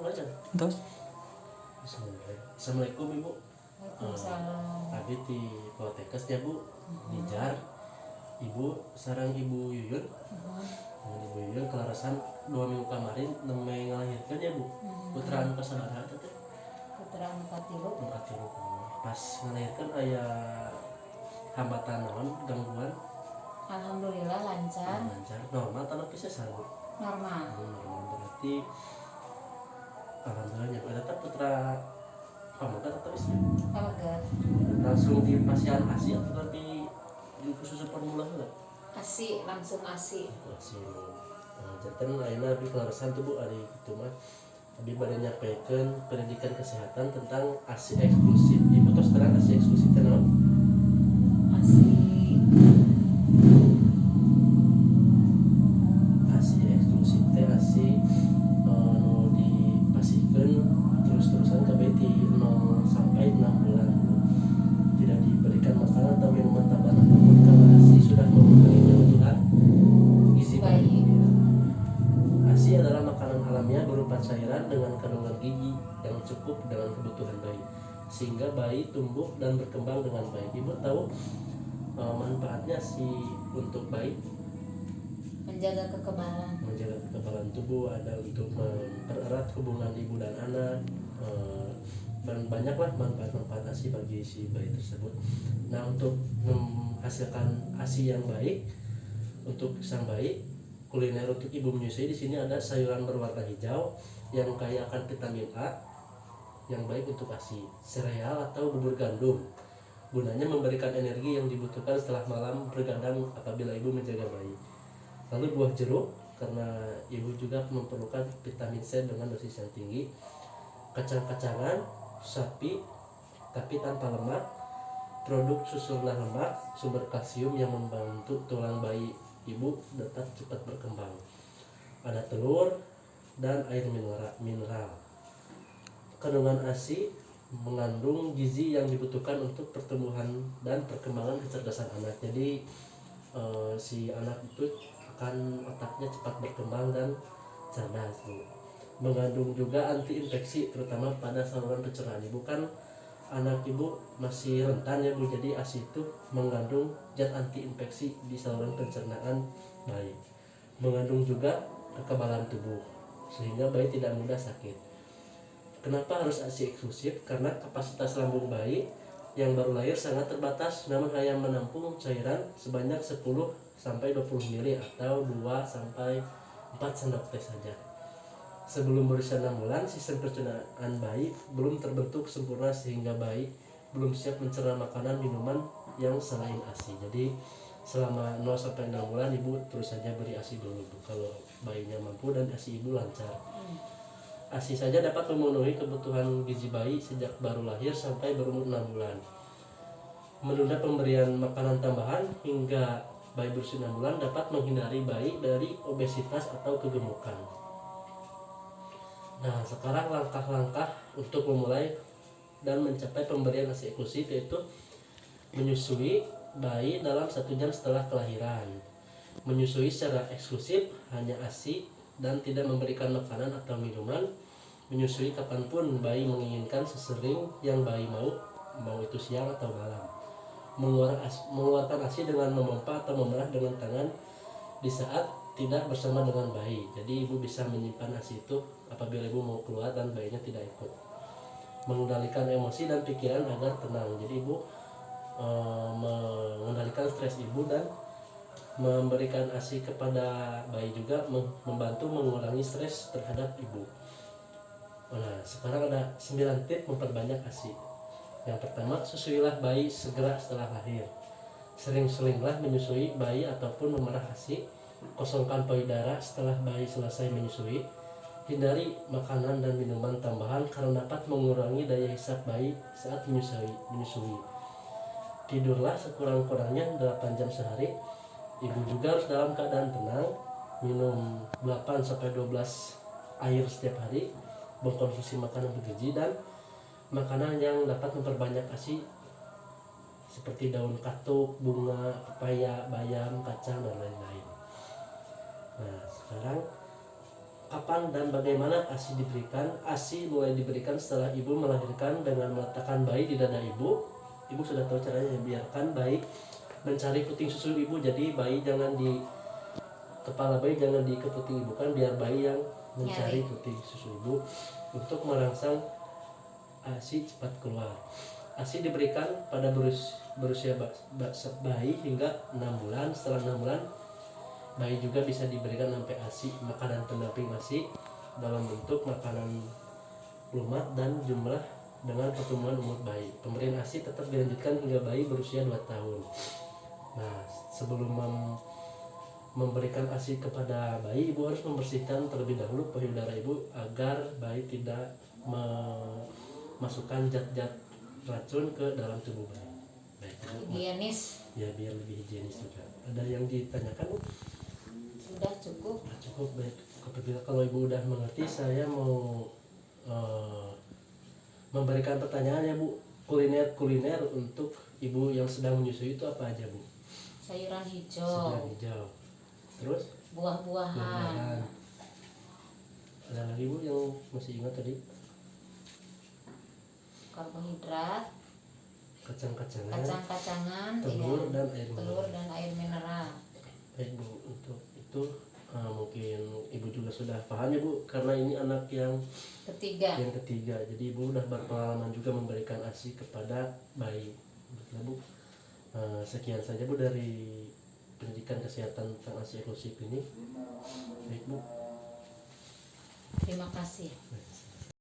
aja. Terus Assalamualaikum Ibu. Waalaikumsalam. Abi di Poltekkes ya Bu, di Jar. Ibu sarang Ibu Yuyun. Ibu Yuyun kelarasan 2 minggu kemarin nemai ngelahirkan ya Bu. Putra anu kasadara teh. Putra anu katilu. Pas ngelahirkan aya hambatan naon gangguan. Alhamdulillah lancar. Lancar, normal tanpa cesarean Bu. Normal. Normal berarti alhamdulillah ada tak putra pamangkat atau istri Palagat. langsung di pasien ASI atau tapi di khusus formula enggak? ASI, langsung ASI. ASI. Jantan ayeuna abi kelarasan tuh Bu ari kitu mah. Abi bade nyampeukeun pendidikan kesehatan tentang ASI eksklusif. Ibu tos terang ASI eksklusif teh naon? ASI. ASI eksklusif teh ASI nu dipasihkeun terus-terusan ke BT 0 sampai 6 bulan. Tidak diberikan makanan atau minuman tambahan apapun kalau ASI sudah memenuhi kebutuhan gizi bayi. ASI adalah makanan alamiah berupa cairan dengan kandungan gizi yang cukup dengan kebutuhan bayi sehingga bayi tumbuh dan berkembang dengan baik. Ibu tahu manfaatnya ASI untuk bayi? Menjaga kekebalan. Menjaga kekebalan tubuh, ada untuk mempererat hubungan ibu dan anak, dan banyaklah manfaat-manfaat ASI bagi si bayi tersebut. Nah, untuk menghasilkan ASI yang baik untuk sang bayi, kuliner untuk ibu menyusui di sini ada sayuran berwarna hijau yang kaya akan vitamin A yang baik untuk ASI, sereal atau bubur gandum. Gunanya memberikan energi yang dibutuhkan setelah malam bergadang apabila ibu menjaga bayi. Lalu buah jeruk karena ibu juga memerlukan vitamin C dengan dosis yang tinggi. Kacang-kacangan, sapi tapi tanpa lemak, produk susu rendah lemak, sumber kalsium yang membantu tulang bayi ibu dapat cepat berkembang. Ada telur dan air mineral. Kandungan ASI mengandung gizi yang dibutuhkan untuk pertumbuhan dan perkembangan kecerdasan anak. Jadi si anak itu akan otaknya cepat berkembang dan cerdas Bu. Mengandung juga anti infeksi terutama pada saluran pencernaan ibu. Kan anak ibu masih rentan ya Bu, jadi ASI itu mengandung zat anti infeksi di saluran pencernaan bayi. Mengandung juga kekebalan tubuh sehingga bayi tidak mudah sakit. Kenapa harus ASI eksklusif? Karena kapasitas lambung bayi yang baru lahir sangat terbatas, namun hanya menampung cairan sebanyak 10 sampai 20 ml atau 2 sampai 4 sendok teh saja. Sebelum berusia 6 bulan, sistem pencernaan bayi belum terbentuk sempurna sehingga bayi belum siap mencerna makanan minuman yang selain ASI. Jadi selama 0 sampai 6 bulan ibu terus saja beri ASI dulu Bu, kalau bayinya mampu dan ASI ibu lancar. ASI saja dapat memenuhi kebutuhan gizi bayi sejak baru lahir sampai berumur 6 bulan. Menunda pemberian makanan tambahan hingga bayi berusia 6 bulan dapat menghindari bayi dari obesitas atau kegemukan. Nah, sekarang langkah-langkah untuk memulai dan mencapai pemberian ASI eksklusif yaitu menyusui bayi dalam 1 jam setelah kelahiran. Menyusui secara eksklusif hanya ASI dan tidak memberikan makanan atau minuman. Menyusui kapanpun bayi menginginkan sesering yang bayi mau itu siang atau malam. Mengeluarkan ASI dengan memompa atau memerah dengan tangan di saat tidak bersama dengan bayi. Jadi ibu bisa menyimpan ASI itu apabila ibu mau keluar dan bayinya tidak ikut. Mengendalikan emosi dan pikiran agar tenang. Jadi ibu mengendalikan stres ibu dan memberikan ASI kepada bayi juga membantu mengurangi stres terhadap ibu. Nah, sekarang ada 9 tips memperbanyak ASI. Yang pertama, susuilah bayi segera setelah lahir. Sering-seringlah menyusui bayi ataupun memerah ASI. Kosongkan payudara setelah bayi selesai menyusui. Hindari makanan dan minuman tambahan karena dapat mengurangi daya hisap bayi saat menyusui. Tidurlah sekurang-kurangnya 8 jam sehari. Ibu juga harus dalam keadaan tenang, minum 8 sampai 12 air setiap hari, mengkonsumsi makanan bergizi dan makanan yang dapat memperbanyak ASI seperti daun katuk, bunga, pepaya, bayam, kacang dan lain-lain. Nah, sekarang kapan dan bagaimana ASI diberikan? ASI mulai diberikan setelah ibu melahirkan dengan meletakkan bayi di dada ibu. Ibu sudah tahu caranya, biarkan bayi mencari puting susu ibu. Jadi bayi jangan di kepala bayi jangan di keputing ibu, kan biar bayi yang mencari puting susu ibu untuk merangsang ASI cepat keluar. ASI diberikan pada berusia bayi hingga 6 bulan. Setelah 6 bulan bayi juga bisa diberikan sampai ASI, makanan pendamping ASI dalam bentuk makanan lumat dan jumlah dengan pertumbuhan umur bayi. Pemberian ASI tetap dilanjutkan hingga bayi berusia 2 tahun. Nah, sebelum memberikan ASI kepada bayi, ibu harus membersihkan terlebih dahulu payudara ibu agar bayi tidak memasukkan zat-zat racun ke dalam tubuh bayi. Baik, Higienis. ya biar lebih higienis juga. Ada yang ditanyakan, Bu? Sudah cukup. Nah, cukup. Baik, apabila kalau ibu udah mengerti, saya mau memberikan pertanyaan ya, Bu. Kuliner untuk ibu yang sedang menyusui itu apa aja, Bu? Sayuran hijau. Sayuran hijau. Terus Buah-buahan. buah-buahan. Ada lagi, Bu, yang masih ingat tadi? Karbohidrat. Kacang-kacangan, Kacang-kacangan. telur iya. dan air Telur mineral. dan air mineral. Baik, Bu, untuk itu mungkin ibu juga sudah paham ya, Bu, karena ini anak yang Ketiga. ketiga, jadi ibu udah berpengalaman juga memberikan ASI kepada bayi. Baiklah, Bu, sekian saja, Bu, dari pendidikan kesehatan tentang ASI eksklusif ini. Baik, Bu. Terima kasih.